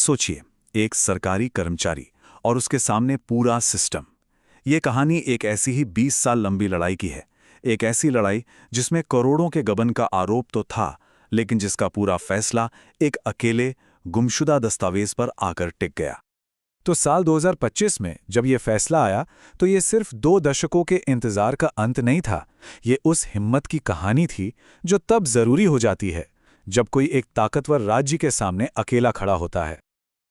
सोचिए, एक सरकारी कर्मचारी और उसके सामने पूरा सिस्टम। ये कहानी एक ऐसी ही 20 साल लंबी लड़ाई की है। एक ऐसी लड़ाई जिसमें करोड़ों के गबन का आरोप तो था, लेकिन जिसका पूरा फैसला एक अकेले गुमशुदा दस्तावेज पर आकर टिक गया। तो साल 2025 में जब ये फैसला आया तो ये सिर्फ 2 दशकों के इंतजार का अंत नहीं था। ये उस हिम्मत की कहानी थी जो तब जरूरी हो जाती है जब कोई एक ताकतवर राज्य के सामने अकेला खड़ा होता है।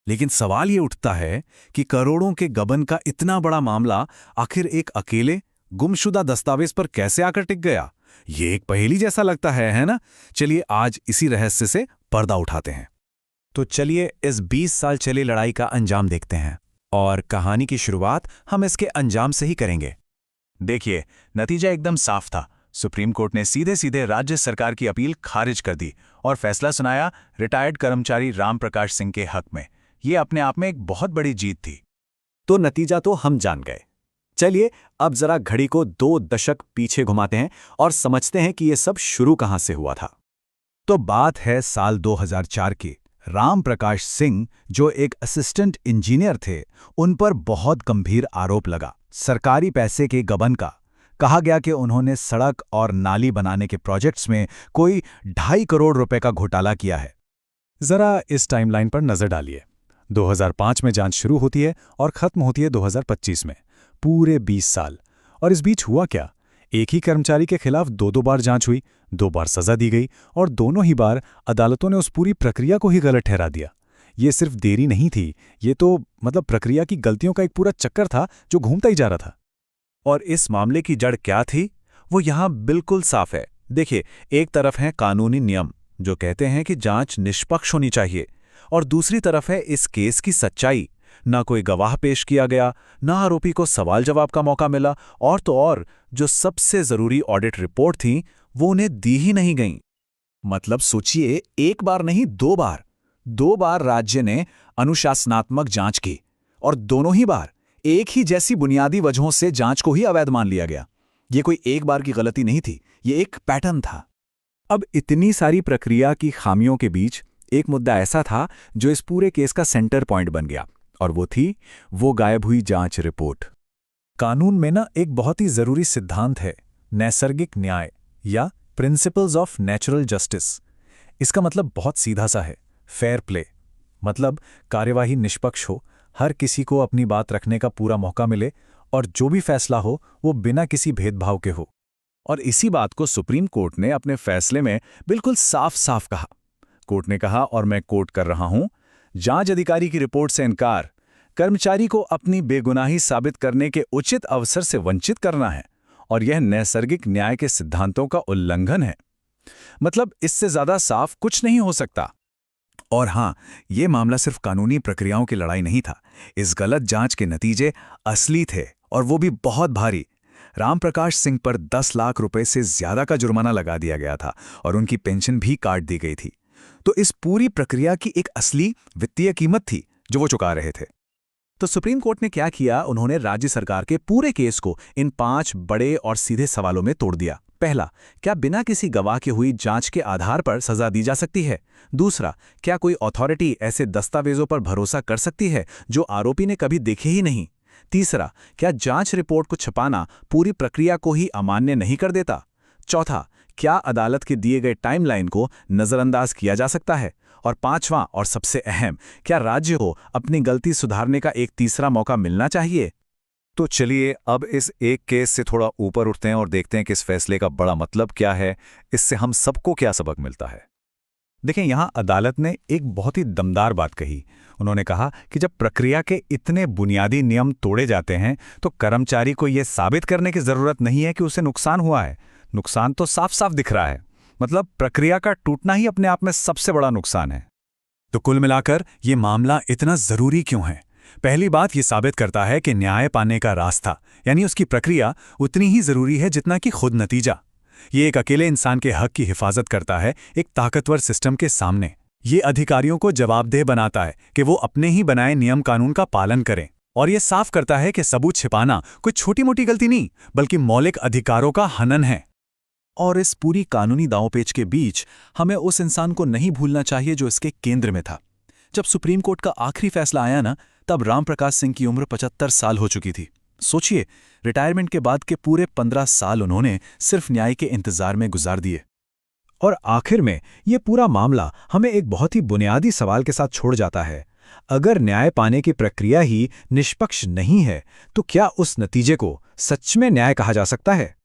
लेकिन सवाल ये उठता है कि करोड़ों के गबन का इतना बड़ा मामला आखिर एक अकेले गुमशुदा दस्तावेज पर कैसे आकर टिक गया? ये एक पहेली जैसा लगता है ना? चलिए आज इसी रहस्य से पर्दा उठाते हैं। तो चलिए इस 20 साल चली लड़ाई का अंजाम देखते हैं, और कहानी की शुरुआत हम इसके अंजाम से ही करेंगे। देखिए, नतीजा एकदम साफ था। सुप्रीम कोर्ट ने सीधे सीधे राज्य सरकार की अपील खारिज कर दी और फैसला सुनाया रिटायर्ड कर्मचारी राम प्रकाश सिंह के हक में। ये अपने आप में एक बहुत बड़ी जीत थी। तो नतीजा तो हम जान गए। चलिए अब जरा घड़ी को 2 दशक पीछे घुमाते हैं और समझते हैं कि ये सब शुरू कहां से हुआ था। तो बात है साल 2004 की। राम प्रकाश सिंह, जो एक असिस्टेंट इंजीनियर थे, उन पर बहुत गंभीर आरोप लगा सरकारी पैसे के गबन का। कहा गया कि उन्होंने सड़क और नाली बनाने के प्रोजेक्ट्स में कोई 2.5 करोड़ रुपए का घोटाला किया है। जरा इस टाइमलाइन पर नजर डालिए। 2005 में जांच शुरू होती है और खत्म होती है 2025 में। पूरे 20 साल। और इस बीच हुआ क्या? एक ही कर्मचारी के खिलाफ 2 बार जांच हुई, 2 बार सजा दी गई, और दोनों ही बार अदालतों ने उस पूरी प्रक्रिया को ही गलत ठहरा दिया। ये सिर्फ देरी नहीं थी, ये तो प्रक्रिया की गलतियों का एक पूरा चक्कर था जो घूमता ही जा रहा था। और इस मामले की जड़ क्या थी, वो यहां बिल्कुल साफ है। देखिए, एक तरफ है कानूनी नियम जो कहते हैं कि जांच निष्पक्ष होनी चाहिए, और दूसरी तरफ है इस केस की सच्चाई। ना कोई गवाह पेश किया गया, ना आरोपी को सवाल जवाब का मौका मिला, और तो और जो सबसे जरूरी ऑडिट रिपोर्ट थी वो उन्हें दी ही नहीं गई। मतलब सोचिए, एक बार नहीं 2 बार राज्य ने अनुशासनात्मक जांच की, और दोनों ही बार एक ही जैसी बुनियादी वजहों से जांच को ही अवैध मान लिया गया। ये कोई एक बार की गलती नहीं थी, ये एक पैटर्न था। अब इतनी सारी प्रक्रिया की खामियों के बीच एक मुद्दा ऐसा था जो इस पूरे केस का सेंटर पॉइंट बन गया, और वो थी वो गायब हुई जांच रिपोर्ट। कानून में एक बहुत ही जरूरी सिद्धांत है, नैसर्गिक न्याय या प्रिंसिपल्स ऑफ नेचुरल जस्टिस। इसका मतलब बहुत सीधा सा है, फेयर प्ले। मतलब कार्यवाही निष्पक्ष हो, हर किसी को अपनी बात रखने का पूरा मौका मिले, और जो भी फैसला हो वो बिना किसी भेदभाव के हो। और इसी बात को सुप्रीम कोर्ट ने अपने फैसले में बिल्कुल साफ साफ कहा। कोर्ट ने कहा, और मैं कोट कर रहा हूं, जांच अधिकारी की रिपोर्ट से इनकार कर्मचारी को अपनी बेगुनाही साबित करने के उचित अवसर से वंचित करना है, और यह नैसर्गिक न्याय के सिद्धांतों का उल्लंघन है। मतलब इससे ज्यादा साफ कुछ नहीं हो सकता। और हां, यह मामला सिर्फ कानूनी प्रक्रियाओं की लड़ाई नहीं था। इस गलत जांच के नतीजे असली थे, और वो भी बहुत भारी। राम प्रकाश सिंह पर 10 लाख रुपए से ज्यादा का जुर्माना लगा दिया गया था, और उनकी पेंशन भी काट दी गई थी। तो इस पूरी प्रक्रिया की एक असली वित्तीय कीमत थी जो वो चुका रहे थे। तो सुप्रीम कोर्ट ने क्या किया, उन्होंने राज्य सरकार के पूरे केस को इन 5 बड़े और सीधे सवालों में तोड़ दिया। पहला, क्या बिना किसी गवाह के हुई जांच के आधार पर सजा दी जा सकती है? दूसरा, क्या कोई अथॉरिटी ऐसे दस्तावेजों पर भरोसा कर सकती है जो आरोपी ने कभी देखे ही नहीं? तीसरा, क्या जांच रिपोर्ट को छुपाना पूरी प्रक्रिया को ही अमान्य नहीं कर देता? चौथा, क्या अदालत के दिए गए टाइमलाइन को नजरअंदाज किया जा सकता है? और पांचवां और सबसे अहम, क्या राज्य को अपनी गलती सुधारने का एक तीसरा मौका मिलना चाहिए? तो चलिए अब इस एक केस से थोड़ा ऊपर उठते हैं और देखते हैं कि इस फैसले का बड़ा मतलब क्या है, इससे हम सबको क्या सबक मिलता है। देखें, यहां अदालत ने एक बहुत ही दमदार बात कही। उन्होंने कहा कि जब प्रक्रिया के इतने बुनियादी नियम तोड़े जाते हैं तो कर्मचारी को यह साबित करने की जरूरत नहीं है कि उसे नुकसान हुआ है। नुकसान तो साफ साफ दिख रहा है। मतलब प्रक्रिया का टूटना ही अपने आप में सबसे बड़ा नुकसान है। तो कुल मिलाकर ये मामला इतना जरूरी क्यों है? पहली बात, ये साबित करता है कि न्याय पाने का रास्ता, यानी उसकी प्रक्रिया, उतनी ही जरूरी है जितना कि खुद नतीजा। ये एक अकेले इंसान के हक की हिफाजत करता है एक ताकतवर सिस्टम के सामने। ये अधिकारियों को जवाबदेह बनाता है कि वो अपने ही बनाए नियम कानून का पालन करें, और ये साफ करता है कि सबूत छिपाना कोई छोटी मोटी गलती नहीं, बल्कि मौलिक अधिकारों का हनन है। और इस पूरी कानूनी दांवपेच के बीच हमें उस इंसान को नहीं भूलना चाहिए जो इसके केंद्र में था। जब सुप्रीम कोर्ट का आखिरी फैसला आया ना, तब रामप्रकाश सिंह की उम्र 75 साल हो चुकी थी। सोचिए, रिटायरमेंट के बाद के पूरे 15 साल उन्होंने सिर्फ न्याय के इंतजार में गुजार दिए। और आखिर में ये पूरा मामला हमें एक बहुत ही बुनियादी सवाल के साथ छोड़ जाता है। अगर न्याय पाने की प्रक्रिया ही निष्पक्ष नहीं है, तो क्या उस नतीजे को सच में न्याय कहा जा सकता है?